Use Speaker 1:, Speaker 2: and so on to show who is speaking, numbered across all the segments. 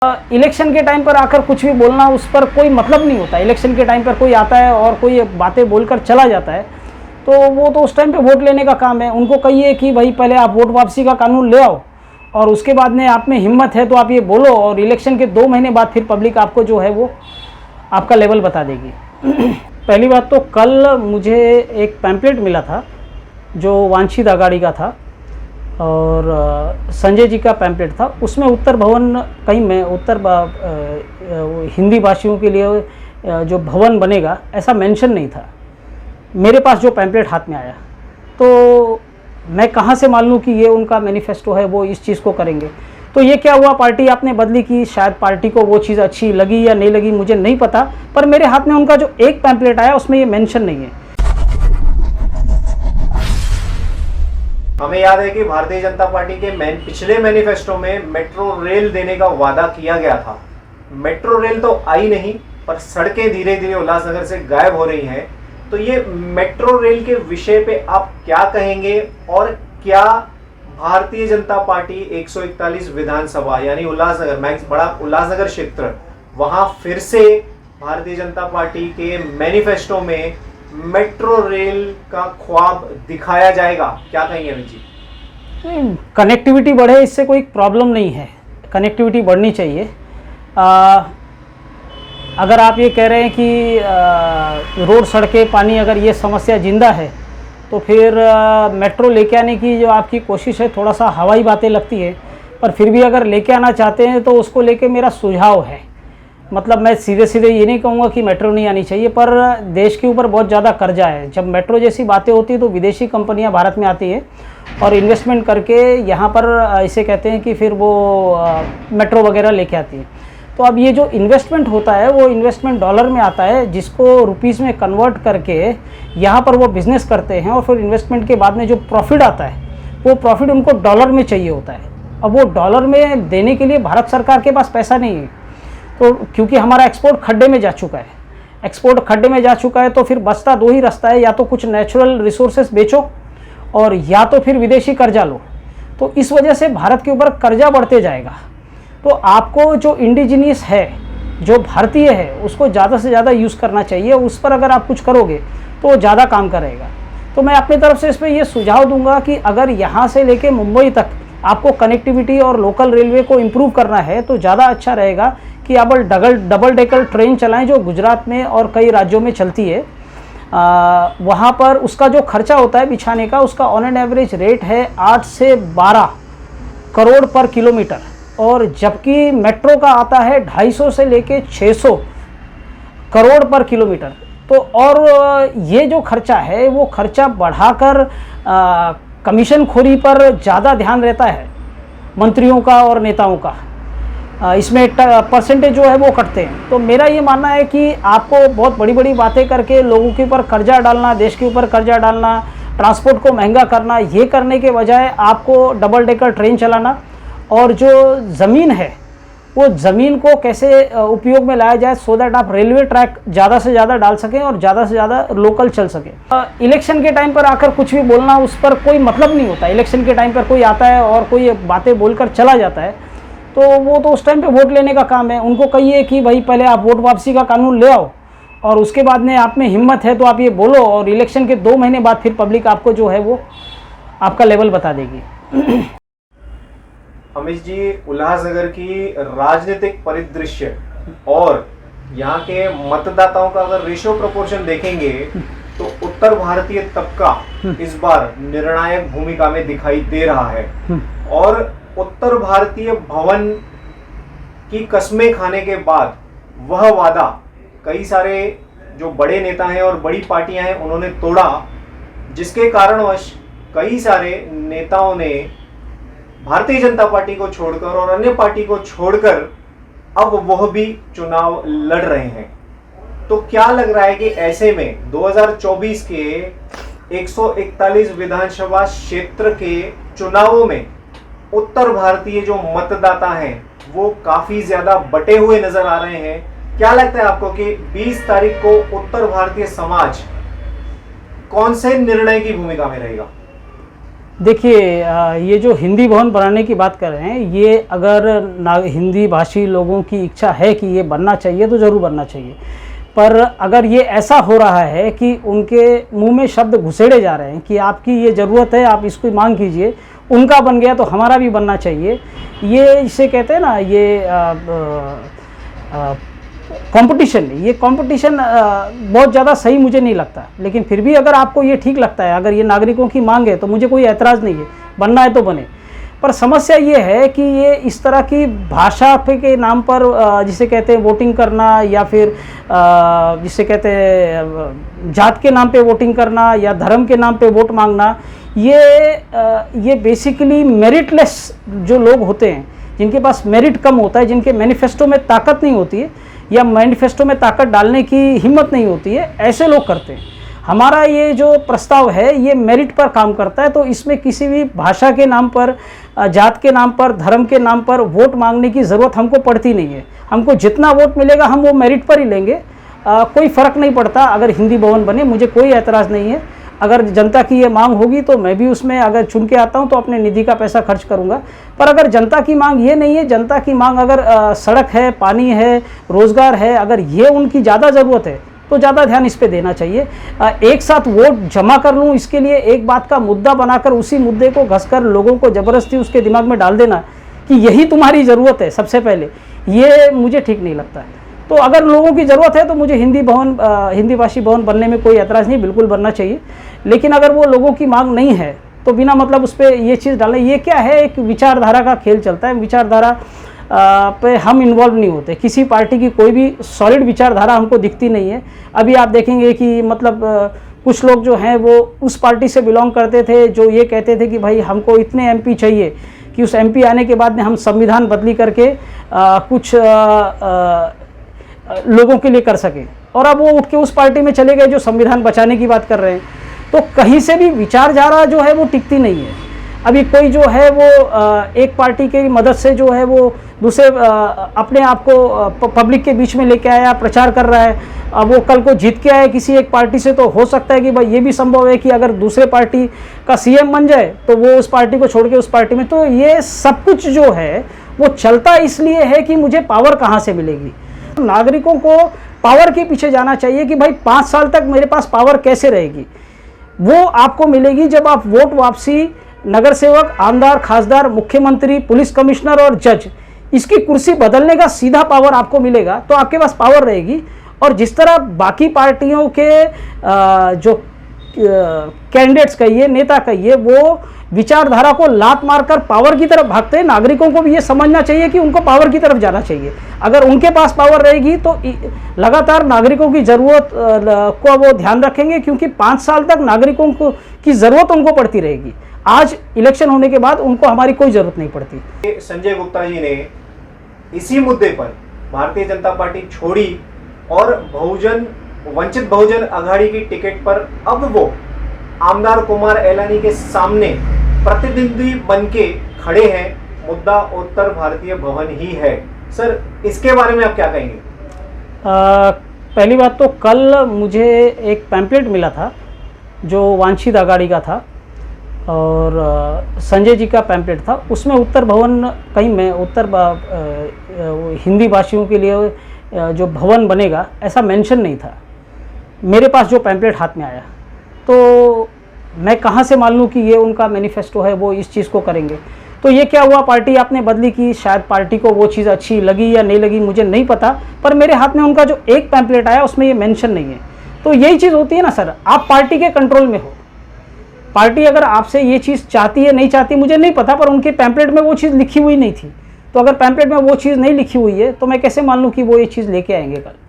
Speaker 1: Election के time पर आकर कुछ भी बोलना, उस पर कोई मतलब नहीं होता। इलेक्शन के टाइम पर कोई आता है और कोई बातें बोलकर चला जाता है, तो वो तो उस टाइम पे वोट लेने का काम है। उनको कहिए कि भाई पहले आप वोट वापसी का कानून ले आओ और उसके बाद में आप में हिम्मत है तो आप ये बोलो, और इलेक्शन के 2 महीने बाद फिर पब्लिक आपको जो है वो आपका लेवल बता देगी। पहली बात तो कल मुझे एक पैम्पलेट मिला था जो वांछित आघाड़ी का था और संजय जी का पैम्पलेट था। उसमें उत्तर भवन, कहीं में हिंदी भाषियों के लिए जो भवन बनेगा ऐसा मेंशन नहीं था। मेरे पास जो पैम्पलेट हाथ में आया तो मैं कहाँ से मान लूँ कि ये उनका मैनिफेस्टो है, वो इस चीज़ को करेंगे। तो ये क्या हुआ, पार्टी आपने बदली की, शायद पार्टी को वो चीज़ अच्छी लगी या नहीं लगी मुझे नहीं पता, पर मेरे हाथ में उनका जो एक पैम्पलेट आया उसमें ये मेंशन नहीं है।
Speaker 2: हमें याद है कि भारतीय जनता पार्टी के पिछले मैनिफेस्टो में मेट्रो रेल देने का वादा किया गया था। मेट्रो रेल तो आई नहीं, पर सड़कें धीरे धीरे उल्लासनगर से गायब हो रही हैं। तो ये मेट्रो रेल के विषय पे आप क्या कहेंगे, और क्या भारतीय जनता पार्टी 141 विधानसभा यानी उल्लासनगर, बड़ा उल्लासनगर क्षेत्र, वहां फिर से भारतीय जनता पार्टी के मैनिफेस्टो में मेट्रो रेल का ख्वाब दिखाया जाएगा? क्या कहेंगे अमित जी?
Speaker 1: कनेक्टिविटी बढ़े, इससे कोई प्रॉब्लम नहीं है, कनेक्टिविटी बढ़नी चाहिए। अगर आप ये कह रहे हैं कि रोड, सड़कें, पानी, अगर ये समस्या जिंदा है तो फिर मेट्रो लेके आने की जो आपकी कोशिश है थोड़ा सा हवाई बातें लगती है, पर फिर भी अगर लेके आना चाहते हैं तो उसको लेके मेरा सुझाव है। मतलब मैं सीधे सीधे ये नहीं कहूँगा कि मेट्रो नहीं आनी चाहिए, पर देश के ऊपर बहुत ज़्यादा कर्जा है। जब मेट्रो जैसी बातें होती है तो विदेशी कंपनियां भारत में आती है और इन्वेस्टमेंट करके यहाँ पर इसे कहते हैं कि फिर वो मेट्रो वगैरह लेके आती है। तो अब ये जो इन्वेस्टमेंट होता है वो इन्वेस्टमेंट डॉलर में आता है, जिसको रुपीज़ में कन्वर्ट करके यहाँ पर वो बिज़नेस करते हैं, और फिर इन्वेस्टमेंट के बाद में जो प्रॉफिट आता है वो प्रॉफिट उनको डॉलर में चाहिए होता है। अब वो डॉलर में देने के लिए भारत सरकार के पास पैसा नहीं है, तो क्योंकि हमारा एक्सपोर्ट खड्डे में जा चुका है, तो फिर बचता 2 ही रास्ता है, या तो कुछ नेचुरल रिसोर्सेस बेचो और या तो फिर विदेशी कर्जा लो। तो इस वजह से भारत के ऊपर कर्जा बढ़ते जाएगा। तो आपको जो इंडिजिनियस है, जो भारतीय है, उसको ज़्यादा से ज़्यादा यूज़ करना चाहिए। उस पर अगर आप कुछ करोगे तो ज़्यादा काम करेगा। तो मैं अपनी तरफ से इस पर यह सुझाव दूंगा कि अगर यहाँ से लेके मुंबई तक आपको कनेक्टिविटी और लोकल रेलवे को इम्प्रूव करना है तो ज़्यादा अच्छा रहेगा कि आप डबल डेकर ट्रेन चलाएं, जो गुजरात में और कई राज्यों में चलती है। वहाँ पर उसका जो खर्चा होता है बिछाने का, उसका ऑन एन एवरेज रेट है 8 से 12 करोड़ पर किलोमीटर, और जबकि मेट्रो का आता है 250 से लेके 600 करोड़ पर किलोमीटर। तो और ये जो खर्चा है वो खर्चा बढ़ाकर कमीशन खोरी पर ज़्यादा ध्यान रहता है मंत्रियों का और नेताओं का। इसमें परसेंटेज जो है वो कटते हैं। तो मेरा ये मानना है कि आपको बहुत बड़ी बड़ी बातें करके लोगों के ऊपर कर्जा डालना, देश के ऊपर कर्जा डालना, ट्रांसपोर्ट को महंगा करना, ये करने के बजाय आपको डबल डेकर ट्रेन चलाना, और जो ज़मीन है वो ज़मीन को कैसे उपयोग में लाया जाए सो दैट आप रेलवे ट्रैक ज़्यादा से ज़्यादा डाल सकें और ज़्यादा से ज़्यादा लोकल चल सके। इलेक्शन के टाइम पर आकर कुछ भी बोलना, उस पर कोई मतलब नहीं होता। इलेक्शन के टाइम पर कोई आता है और कोई बातें बोलकर चला जाता है, तो वो तो उस टाइम पे वोट लेने का काम है। उनको कहिए कि भाई पहले आप वोट वापसी का कानून ले आओ और उसके बाद में आप में हिम्मत है तो आप ये बोलो, और इलेक्शन के 2 महीने बाद फिर पब्लिक आपको जो है वो आपका लेवल बता देगी।
Speaker 2: अमित जी, उल्लासनगर की राजनीतिक परिदृश्य और यहाँ के मतदाताओं का अगर रेशियो प्रोपोर्शन देखेंगे तो उत्तर भारतीय तबका इस बार निर्णायक भूमिका में दिखाई दे रहा है, और उत्तर भारतीय भवन की कस्में खाने के बाद वह वादा कई सारे जो बड़े नेता हैं और बड़ी पार्टियां हैं उन्होंने तोड़ा, जिसके कारणवश कई सारे नेताओं ने भारतीय जनता पार्टी को छोड़कर और अन्य पार्टी को छोड़कर अब वह भी चुनाव लड़ रहे हैं। तो क्या लग रहा है कि ऐसे में 2024 के 141 विधानसभा क्षेत्र के चुनावों में उत्तर भारतीय जो मतदाता हैं वो काफी ज्यादा बटे हुए नजर आ रहे हैं? क्या लगता है आपको कि 20 तारीख को उत्तर भारतीय समाज कौन से निर्णय की भूमिका में रहेगा?
Speaker 1: देखिए ये जो हिंदी भवन बनाने की बात कर रहे हैं, ये अगर हिंदी भाषी लोगों की इच्छा है कि ये बनना चाहिए तो ज़रूर बनना चाहिए। पर अगर ये ऐसा हो रहा है कि उनके मुंह में शब्द घुसेड़े जा रहे हैं कि आपकी ये ज़रूरत है, आप इसको मांग कीजिए, उनका बन गया तो हमारा भी बनना चाहिए, ये इसे कहते हैं ना, ये कंपटीशन, ये कंपटीशन बहुत ज़्यादा सही मुझे नहीं लगता। लेकिन फिर भी अगर आपको ये ठीक लगता है, अगर ये नागरिकों की मांग है, तो मुझे कोई ऐतराज़ नहीं है, बनना है तो बने। पर समस्या ये है कि ये इस तरह की भाषा के नाम पर जिसे कहते हैं वोटिंग करना, या फिर जिसे कहते हैं जात के नाम पे वोटिंग करना या धर्म के नाम पे वोट मांगना, ये बेसिकली मेरिटलेस जो लोग होते हैं, जिनके पास मेरिट कम होता है, जिनके मैनिफेस्टो में ताकत नहीं होती है या मैनिफेस्टो में ताकत डालने की हिम्मत नहीं होती है, ऐसे लोग करते हैं। हमारा ये जो प्रस्ताव है ये मेरिट पर काम करता है, तो इसमें किसी भी भाषा के नाम पर, जात के नाम पर, धर्म के नाम पर वोट मांगने की ज़रूरत हमको पड़ती नहीं है। हमको जितना वोट मिलेगा हम वो मेरिट पर ही लेंगे, कोई फ़र्क नहीं पड़ता अगर हिंदी भवन बने, मुझे कोई ऐतराज़ नहीं है। अगर जनता की ये मांग होगी तो मैं भी उसमें अगर चुन के आता हूँ तो अपने निधि का पैसा खर्च करूँगा। पर अगर जनता की मांग ये नहीं है, जनता की मांग अगर सड़क है, पानी है, रोज़गार है, अगर ये उनकी ज़्यादा ज़रूरत है तो ज़्यादा ध्यान इस पे देना चाहिए। एक साथ वोट जमा कर लूँ, इसके लिए एक बात का मुद्दा बनाकर उसी मुद्दे को घसकर लोगों को ज़बरदस्ती उसके दिमाग में डाल देना कि यही तुम्हारी ज़रूरत है सबसे पहले, ये मुझे ठीक नहीं लगता है। तो अगर लोगों की ज़रूरत है तो मुझे हिंदी भाषी भवन बनने में कोई ऐतराज़ नहीं, बिल्कुल बनना चाहिए। लेकिन अगर वो लोगों की मांग नहीं है तो बिना मतलब उस पर ये चीज़ डालना, ये क्या है, एक विचारधारा का खेल चलता है। विचारधारा पे हम इन्वॉल्व नहीं होते, किसी पार्टी की कोई भी सॉलिड विचारधारा हमको दिखती नहीं है। अभी आप देखेंगे कि मतलब कुछ लोग जो हैं वो उस पार्टी से बिलोंग करते थे जो ये कहते थे कि भाई हमको इतने एमपी चाहिए कि उस एमपी आने के बाद में हम संविधान बदली करके कुछ लोगों के लिए कर सकें, और अब वो उठ के उस पार्टी में चले गए जो संविधान बचाने की बात कर रहे हैं। तो कहीं से भी विचारधारा जो है वो टिकती नहीं है। अभी कोई जो है वो एक पार्टी की मदद से जो है वो दूसरे अपने आप को पब्लिक के बीच में लेके आया, प्रचार कर रहा है। अब वो कल को जीत के आए किसी एक पार्टी से, तो हो सकता है कि भाई ये भी संभव है कि अगर दूसरे पार्टी का सीएम बन जाए तो वो उस पार्टी को छोड़ के उस पार्टी में। तो ये सब कुछ जो है वो चलता इसलिए है कि मुझे पावर कहाँ से मिलेगी। नागरिकों को पावर के पीछे जाना चाहिए कि भाई 5 साल तक मेरे पास पावर कैसे रहेगी। वो आपको मिलेगी जब आप वोट वापसी, नगर सेवक, आमदार, खासदार, मुख्यमंत्री, पुलिस कमिश्नर और जज, इसकी कुर्सी बदलने का सीधा पावर आपको मिलेगा, तो आपके पास पावर रहेगी। और जिस तरह बाकी पार्टियों के जो कैंडिडेट्स कहिए, नेता कहिए, वो विचारधारा को लात मारकर पावर की तरफ भागते हैं, नागरिकों को भी ये समझना चाहिए कि उनको पावर की तरफ जाना चाहिए। अगर उनके पास पावर रहेगी तो लगातार नागरिकों की ज़रूरत को वो ध्यान रखेंगे, क्योंकि 5 साल तक नागरिकों को की ज़रूरत उनको पड़ती रहेगी। आज इलेक्शन होने के बाद उनको हमारी कोई ज़रूरत नहीं पड़ती।
Speaker 2: संजय गुप्ता जी ने इसी मुद्दे पर भारतीय जनता पार्टी छोड़ी और वंचित बहुजन अघाड़ी की टिकट पर अब वो आमदार कुमार एलानी के सामने प्रतिद्वंदी बनके खड़े हैं। मुद्दा उत्तर भारतीय भवन ही है। सर, इसके बारे में आप क्या कहेंगे?
Speaker 1: पहली बात तो कल मुझे एक पैम्पलेट मिला था जो वांछित अघाड़ी का था और संजय जी का पैम्पलेट था। उसमें उत्तर भवन कहीं में हिंदी भाषियों के लिए जो भवन बनेगा ऐसा मेंशन नहीं था। मेरे पास जो पैम्पलेट हाथ में आया तो मैं कहाँ से मान लूँ कि ये उनका मैनिफेस्टो है, वो इस चीज़ को करेंगे। तो ये क्या हुआ, पार्टी आपने बदली की, शायद पार्टी को वो चीज़ अच्छी लगी या नहीं लगी मुझे नहीं पता, पर मेरे हाथ में उनका जो एक पैम्पलेट आया उसमें ये मेंशन नहीं है। तो यही चीज़ होती है ना सर, आप पार्टी के कंट्रोल में हो, पार्टी अगर आपसे ये चीज़ चाहती है नहीं चाहती मुझे नहीं पता, पर उनके पैम्पलेट में वो चीज़ लिखी हुई नहीं थी। तो अगर पैम्पलेट में वो चीज़ नहीं लिखी हुई है तो मैं कैसे मान लूँ कि वो ये चीज़ लेके आएंगे कल।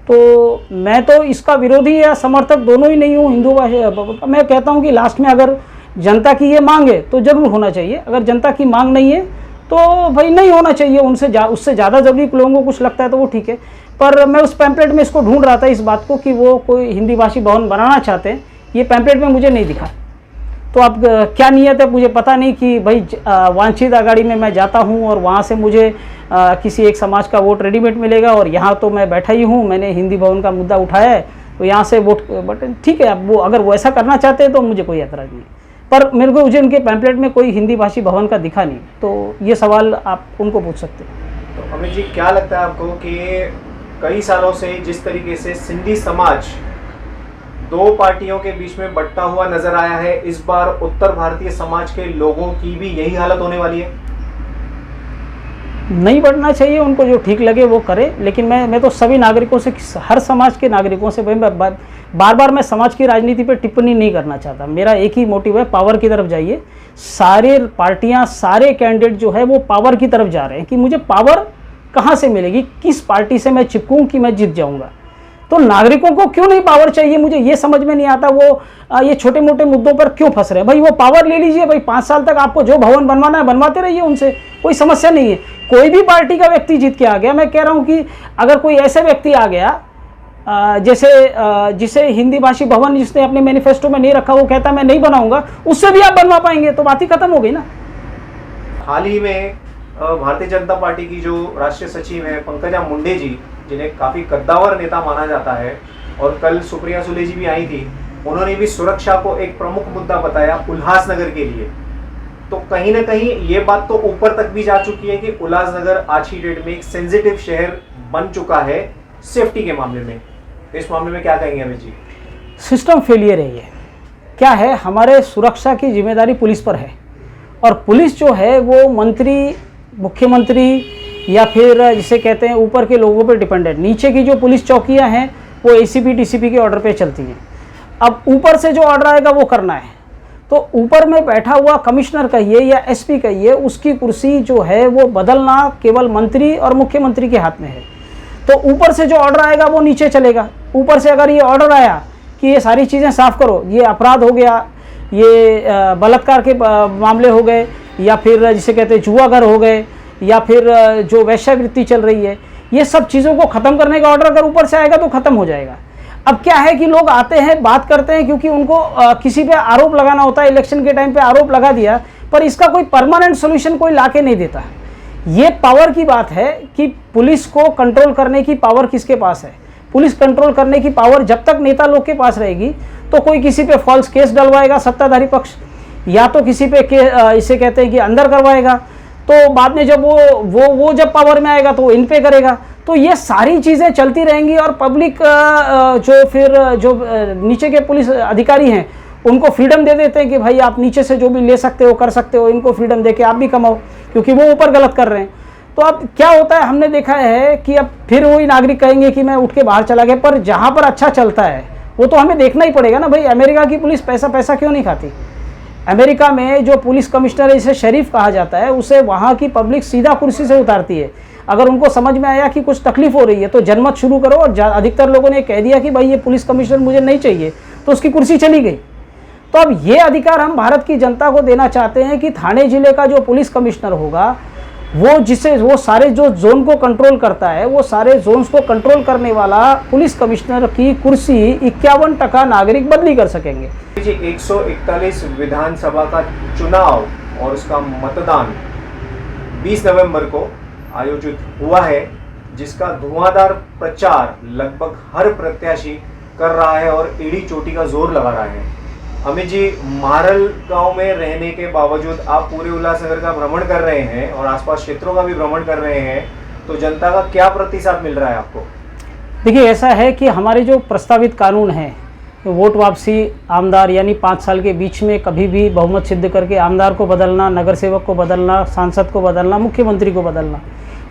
Speaker 1: तो मैं तो इसका विरोधी या समर्थक दोनों ही नहीं हूँ। हिंदू भाषा मैं कहता हूँ कि लास्ट में अगर जनता की ये मांग है तो ज़रूर होना चाहिए, अगर जनता की मांग नहीं है तो भाई नहीं होना चाहिए। उससे ज़्यादा जरूरी लोगों को कुछ लगता है तो वो ठीक है। पर मैं उस पैम्पलेट में इसको ढूंढ रहा था, इस बात को कि वो कोई हिंदी भाषी भवन बनाना चाहते हैं, ये पैम्पलेट में मुझे नहीं दिखा। तो अब क्या नियत है मुझे पता नहीं कि भाई वांछित अघाड़ी में मैं जाता हूँ और वहाँ से मुझे किसी एक समाज का वोट रेडीमेड मिलेगा और यहाँ तो मैं बैठा ही हूँ, मैंने हिंदी भवन का मुद्दा उठाया है तो यहाँ से वोट। बट ठीक है, अब वो अगर वो ऐसा करना चाहते हैं तो मुझे कोई ऐतराज़ नहीं। पर मेरे को मुझे उनके पैम्पलेट में कोई हिंदी भाषी भवन का दिखा नहीं, तो ये सवाल आप उनको पूछ सकते हैं।
Speaker 2: तो अमित जी, क्या लगता है आपको कि कई सालों से जिस तरीके से सिंधी समाज दो पार्टियों के बीच में बंटता हुआ नजर आया है, इस बार उत्तर भारतीय समाज के लोगों की भी यही हालत होने वाली है?
Speaker 1: नहीं बढ़ना चाहिए, उनको जो ठीक लगे वो करें, लेकिन मैं तो सभी नागरिकों से, हर समाज के नागरिकों से, बार बार मैं समाज की राजनीति पे टिप्पणी नहीं करना चाहता। मेरा एक ही मोटिव है, पावर की तरफ जाइए। सारे पार्टियां, सारे कैंडिडेट जो है वो पावर की तरफ जा रहे हैं कि मुझे पावर कहाँ से मिलेगी, किस पार्टी से मैं चिपकूँ कि मैं जीत जाऊँगा। तो नागरिकों को क्यों नहीं पावर चाहिए, मुझे ये समझ में नहीं आता। वो ये छोटे मोटे मुद्दों पर क्यों फंस रहे हैं। भाई वो पावर ले लीजिए, भाई 5 साल तक आपको जो भवन बनवाना है बनवाते रहिए, उनसे कोई समस्या नहीं है। कोई भी पार्टी का व्यक्ति जीत के आ गया, मैं कह रहा हूँ कि अगर कोई ऐसे व्यक्ति आ गया जैसे जिसे हिंदी भाषी भवन जिसने अपने मैनिफेस्टो में नहीं रखा, वो कहता मैं नहीं बनाऊंगा, उससे भी आप बनवा पाएंगे, तो बात ही खत्म हो गई ना।
Speaker 2: हाल ही में भारतीय जनता पार्टी की जो राष्ट्रीय सचिव है पंकजा मुंडे जी, जिन्हें काफी कद्दावर नेता माना जाता है, और कल सुप्रिया सुले जी भी आई थी, उन्होंने भी सुरक्षा को एक प्रमुख मुद्दा बताया उल्लासनगर के लिए। तो कहीं ना कहीं ये बात तो ऊपर तक भी जा चुकी है कि उल्लासनगर आज की डेट में एक सेंसिटिव शहर बन चुका है सेफ्टी के मामले में। इस मामले में क्या कहेंगे अमित जी?
Speaker 1: सिस्टम फेलियर है ये। क्या है, हमारे सुरक्षा की जिम्मेदारी पुलिस पर है, और पुलिस जो है वो मंत्री, मुख्यमंत्री या फिर जिसे कहते हैं ऊपर के लोगों पर डिपेंडेंट। नीचे की जो पुलिस चौकियां हैं वो एसीपी डीसीपी के ऑर्डर पे चलती हैं। अब ऊपर से जो ऑर्डर आएगा वो करना है, तो ऊपर में बैठा हुआ कमिश्नर कहिए या एसपी कहिए, उसकी कुर्सी जो है वो बदलना केवल मंत्री और मुख्यमंत्री के हाथ में है। तो ऊपर से जो ऑर्डर आएगा वो नीचे चलेगा। ऊपर से अगर ये ऑर्डर आया कि ये सारी चीज़ें साफ करो, ये अपराध हो गया, ये बलात्कार के मामले हो गए, या फिर जिसे कहते हैं जुआ घर हो गए, या फिर जो वैश्यावृत्ति चल रही है, ये सब चीज़ों को ख़त्म करने का ऑर्डर अगर ऊपर से आएगा तो ख़त्म हो जाएगा। अब क्या है कि लोग आते हैं, बात करते हैं, क्योंकि उनको किसी पे आरोप लगाना होता है। इलेक्शन के टाइम पे आरोप लगा दिया, पर इसका कोई परमानेंट सोल्यूशन कोई लाके नहीं देता। ये पावर की बात है कि पुलिस को कंट्रोल करने की पावर किसके पास है। पुलिस कंट्रोल करने की पावर जब तक नेता लोग के पास रहेगी, तो कोई किसी पे फॉल्स केस डलवाएगा सत्ताधारी पक्ष, या तो किसी पे इसे कहते हैं कि अंदर करवाएगा, तो बाद में जब वो जब पावर में आएगा तो इन पे करेगा। तो ये सारी चीज़ें चलती रहेंगी, और पब्लिक जो नीचे के पुलिस अधिकारी हैं उनको फ्रीडम दे देते हैं कि भाई आप नीचे से जो भी ले सकते हो कर सकते हो, इनको फ्रीडम दे के आप भी कमाओ, क्योंकि वो ऊपर गलत कर रहे हैं। तो अब क्या होता है, हमने देखा है कि अब फिर वही नागरिक कहेंगे कि मैं उठ के बाहर चला गया। पर जहाँ पर अच्छा चलता है वो तो हमें देखना ही पड़ेगा ना। भाई अमेरिका की पुलिस पैसा क्यों नहीं खाती? अमेरिका में जो पुलिस कमिश्नर है, इसे शरीफ कहा जाता है, उसे वहाँ की पब्लिक सीधा कुर्सी से उतारती है। अगर उनको समझ में आया कि कुछ तकलीफ हो रही है तो जनमत शुरू करो, और अधिकतर लोगों ने कह दिया कि भाई ये पुलिस कमिश्नर मुझे नहीं चाहिए, तो उसकी कुर्सी चली गई। तो अब ये अधिकार हम भारत की जनता को देना चाहते हैं कि थाने जिले का जो पुलिस कमिश्नर होगा, वो सारे जो जोन को कंट्रोल करता है, वो सारे जोन्स को कंट्रोल करने वाला पुलिस कमिश्नर की कुर्सी 51% नागरिक बदली कर सकेंगे।
Speaker 2: 141 विधानसभा का चुनाव और उसका मतदान 20 नवंबर को आयोजित हुआ है, जिसका धुआंधार प्रचार लगभग हर प्रत्याशी कर रहा है और एड़ी चोटी का जोर लगा रहा है। अमित जी, मारल गांव में रहने के बावजूद आप पूरे उल्लासनगर का भ्रमण कर रहे हैं और आसपास क्षेत्रों का भी भ्रमण कर रहे हैं, तो जनता का क्या प्रतिसाद मिल रहा है आपको?
Speaker 1: देखिए, ऐसा है कि हमारे जो प्रस्तावित कानून हैं, वोट वापसी, आमदार यानी 5 साल के बीच में कभी भी बहुमत सिद्ध करके आमदार को बदलना, नगर सेवक को बदलना, सांसद को बदलना, मुख्यमंत्री को बदलना,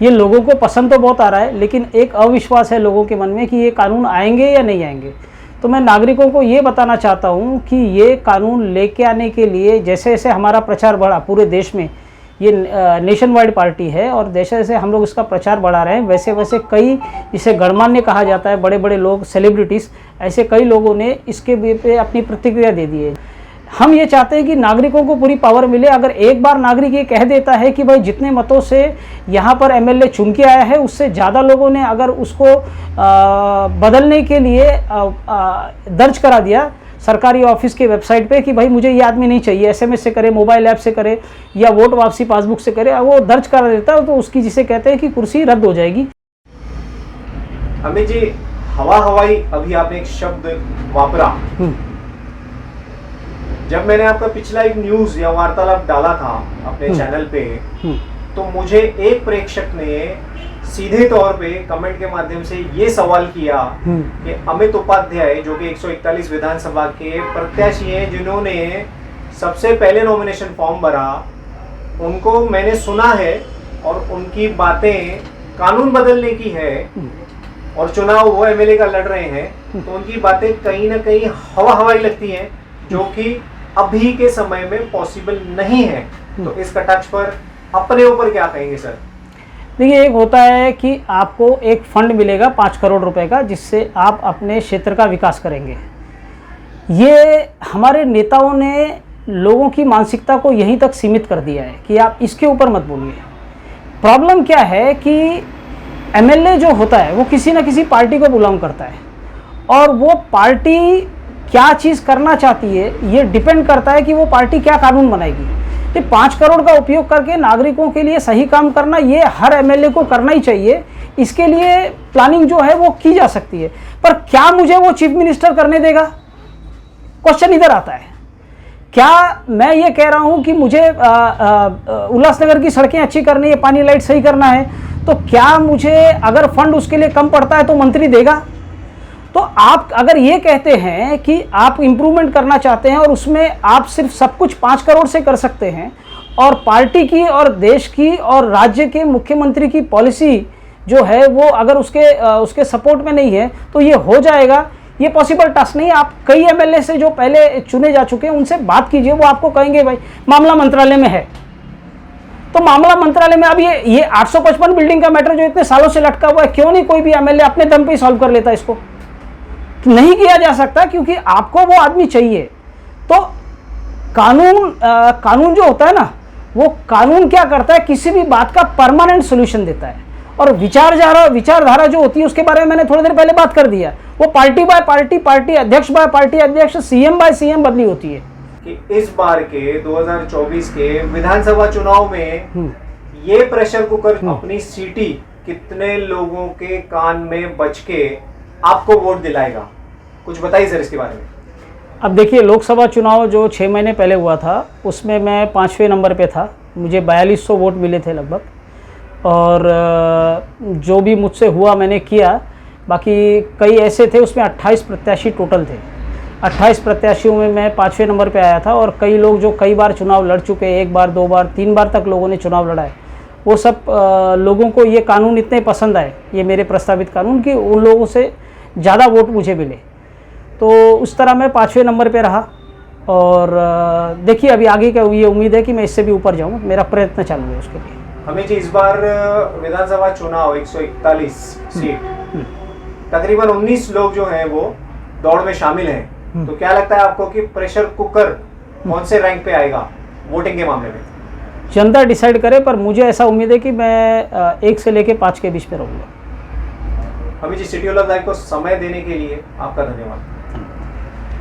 Speaker 1: ये लोगों को पसंद तो बहुत आ रहा है, लेकिन एक अविश्वास है लोगों के मन में कि ये कानून आएंगे या नहीं आएंगे। तो मैं नागरिकों को ये बताना चाहता हूँ कि ये कानून लेके आने के लिए जैसे जैसे हमारा प्रचार बढ़ा पूरे देश में, ये नेशन वाइड पार्टी है, और जैसे जैसे हम लोग इसका प्रचार बढ़ा रहे हैं, वैसे वैसे कई, इसे गणमान्य कहा जाता है, बड़े बड़े लोग, सेलिब्रिटीज़, ऐसे कई लोगों ने इसके पे अपनी प्रतिक्रिया दे दी है। हम ये चाहते हैं कि नागरिकों को पूरी पावर मिले। अगर एक बार नागरिक ये कह देता है कि भाई जितने मतों से यहाँ पर एमएलए चुन के आया है, उससे ज़्यादा लोगों ने अगर उसको बदलने के लिए दर्ज करा दिया सरकारी ऑफिस के वेबसाइट पे कि भाई मुझे ये आदमी नहीं चाहिए, एसएमएस से करे, मोबाइल ऐप से करे, या वोट वापसी पासबुक से करे, वो दर्ज करा देता है, तो उसकी जिसे कहते हैं कि कुर्सी रद्द हो जाएगी।
Speaker 2: अमित जी, हवा हवाई, अभी आपने एक शब्द वापरा। जब मैंने आपका पिछला एक न्यूज या वार्तालाप डाला था अपने चैनल पे, तो मुझे एक प्रेक्षक ने सीधे तौर पे कमेंट के माध्यम से ये सवाल किया कि अमित उपाध्याय जो कि 141 विधानसभा के प्रत्याशी हैं, जिन्होंने सबसे पहले नॉमिनेशन फॉर्म भरा, उनको मैंने सुना है और उनकी बातें कानून बदलने की है और चुनाव वो एमएलए का लड़ रहे हैं, तो उनकी बातें कहीं ना कहीं हवाई लगती हैं, जो कि अभी के समय में पॉसिबल नहीं है। तो इस कटाक्ष पर अपने ऊपर क्या कहेंगे सर?
Speaker 1: देखिए, एक होता है कि आपको एक फंड मिलेगा 5 करोड़ रुपए का, जिससे आप अपने क्षेत्र का विकास करेंगे। ये हमारे नेताओं ने लोगों की मानसिकता को यहीं तक सीमित कर दिया है कि आप इसके ऊपर मत बोलिए। प्रॉब्लम क्या है कि एमएलए जो होता है वो किसी न किसी पार्टी को बिलोंग करता है, और वो पार्टी क्या चीज़ करना चाहती है ये डिपेंड करता है कि वो पार्टी क्या कानून बनाएगी। तो 5 करोड़ का उपयोग करके नागरिकों के लिए सही काम करना, ये हर एमएलए को करना ही चाहिए। इसके लिए प्लानिंग जो है वो की जा सकती है, पर क्या मुझे वो चीफ मिनिस्टर करने देगा? क्वेश्चन इधर आता है। क्या मैं ये कह रहा हूँ कि मुझे उल्लासनगर की सड़कें अच्छी करनी है, पानी लाइट सही करना है, तो क्या मुझे अगर फंड उसके लिए कम पड़ता है तो मंत्री देगा? तो आप अगर ये कहते हैं कि आप इम्प्रूवमेंट करना चाहते हैं और उसमें आप सिर्फ सब कुछ 5 करोड़ से कर सकते हैं, और पार्टी की और देश की और राज्य के मुख्यमंत्री की पॉलिसी जो है वो अगर उसके सपोर्ट में नहीं है, तो ये हो जाएगा, ये पॉसिबल टास्क नहीं है। आप कई एमएलए से जो पहले चुने जा चुके हैं उनसे बात कीजिए, वो आपको कहेंगे भाई मामला मंत्रालय में है। तो मामला मंत्रालय में अब ये 855 बिल्डिंग का मैटर जो इतने सालों से लटका हुआ है, क्यों नहीं कोई भी एमएलए अपने दम पे ही सॉल्व कर लेता इसको? नहीं किया जा सकता क्योंकि आपको वो आदमी चाहिए। तो कानून जो होता है ना, वो कानून क्या करता है, किसी भी बात का परमानेंट सोल्यूशन देता है। और विचारधारा जो होती है उसके बारे में मैंने थोड़ी देर पहले बात कर दिया, वो पार्टी बाय पार्टी, पार्टी अध्यक्ष बाय पार्टी अध्यक्ष, सीएम बाय सीएम बदली होती है।
Speaker 2: कि इस बार के 2024 के विधानसभा चुनाव में ये प्रेशर कुकर अपनी सीटी कितने लोगों के कान में बज के आपको वोट दिलाएगा? कुछ बताइए सर इसके बारे में।
Speaker 1: अब देखिए, लोकसभा चुनाव जो 6 महीने पहले हुआ था उसमें मैं 5वें नंबर पे था, मुझे 4200 वोट मिले थे लगभग, और जो भी मुझसे हुआ मैंने किया। बाकी कई ऐसे थे, उसमें 28 प्रत्याशी टोटल थे। 28 प्रत्याशियों में मैं 5वें नंबर पे आया था, और कई लोग जो कई बार चुनाव लड़ चुके, 1 बार 2 बार 3 बार तक लोगों ने चुनाव लड़ा है, वो सब लोगों को ये कानून इतने पसंद आए, ये मेरे प्रस्तावित कानून, कि उन लोगों से ज़्यादा वोट मुझे मिले। तो उस तरह मैं 5वें नंबर पे रहा, और देखिए अभी आगे क्या ये उम्मीद है कि मैं इससे भी ऊपर जाऊँ, मेरा प्रयत्न चालू है उसके लिए।
Speaker 2: हमें जी इस बार विधानसभा चुनाव 141 सीट, तकरीबन 19 लोग जो हैं वो दौड़ में शामिल हैं। तो क्या लगता है आपको कि प्रेशर कुकर कौन से रैंक पे आएगा वोटिंग के मामले में?
Speaker 1: जनता डिसाइड करे, पर मुझे ऐसा उम्मीद है कि मैं 1 से लेके 5 के बीच में रहूँगा।
Speaker 2: हमें जी सिटी ऑफ लाइफ को समय देने के लिए आपका धन्यवाद।